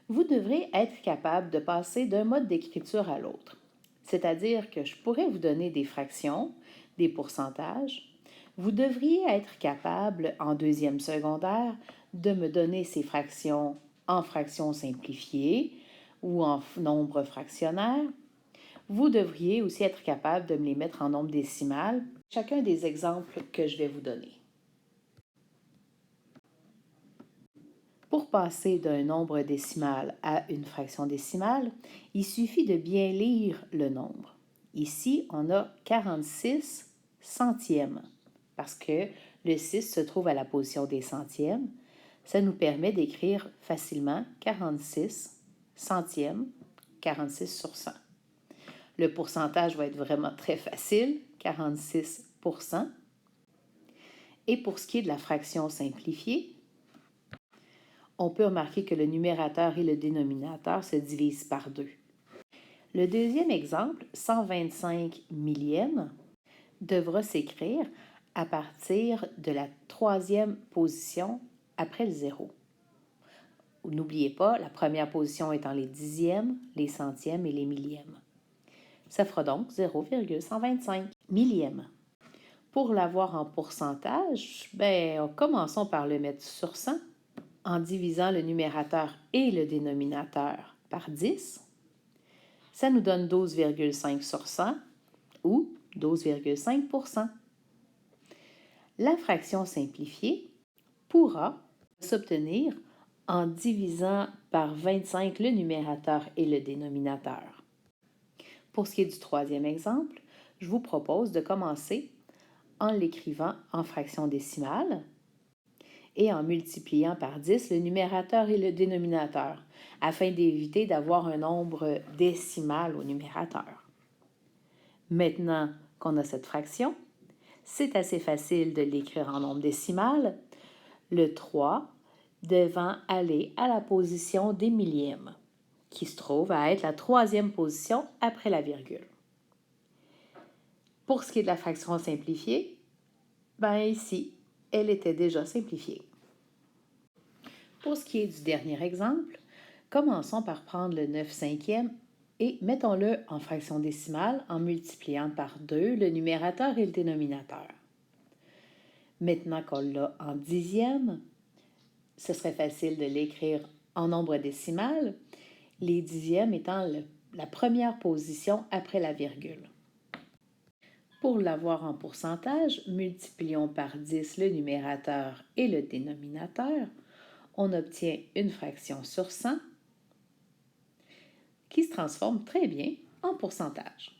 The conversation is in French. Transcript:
vous devrez être capable de passer d'un mode d'écriture à l'autre. C'est-à-dire que je pourrais vous donner des fractions, des pourcentages. Vous devriez être capable, en deuxième secondaire, de me donner ces fractions en fractions simplifiées ou en nombre fractionnaire. Vous devriez aussi être capable de me les mettre en nombre décimal, chacun des exemples que je vais vous donner. Pour passer d'un nombre décimal à une fraction décimale, il suffit de bien lire le nombre. Ici, on a 46 centièmes, parce que le 6 se trouve à la position des centièmes. Ça nous permet d'écrire facilement 46 centièmes, 46 sur 100. Le pourcentage va être vraiment très facile, 46%. Et pour ce qui est de la fraction simplifiée, on peut remarquer que le numérateur et le dénominateur se divisent par 2. Le deuxième exemple, 125 millièmes, devra s'écrire à partir de la troisième position après le 0. N'oubliez pas, la première position étant les dixièmes, les centièmes et les millièmes. Ça fera donc 0,125 millièmes. Pour l'avoir en pourcentage, commençons par le mettre sur 100 en divisant le numérateur et le dénominateur par 10. Ça nous donne 12,5 sur 100 ou 12,5%. La fraction simplifiée pourra s'obtenir en divisant par 25 le numérateur et le dénominateur. Pour ce qui est du troisième exemple, je vous propose de commencer en l'écrivant en fraction décimale et en multipliant par 10 le numérateur et le dénominateur, afin d'éviter d'avoir un nombre décimal au numérateur. Maintenant qu'on a cette fraction, c'est assez facile de l'écrire en nombre décimal, le 3 devant aller à la position des millièmes, qui se trouve à être la troisième position après la virgule. Pour ce qui est de la fraction simplifiée, ici, elle était déjà simplifiée. Pour ce qui est du dernier exemple, commençons par prendre le 9 cinquième et mettons-le en fraction décimale en multipliant par 2 le numérateur et le dénominateur. Maintenant qu'on l'a en dixième, ce serait facile de l'écrire en nombre décimal, les dixièmes étant la première position après la virgule. Pour l'avoir en pourcentage, multiplions par 10 le numérateur et le dénominateur. On obtient une fraction sur 100 qui se transforme très bien en pourcentage.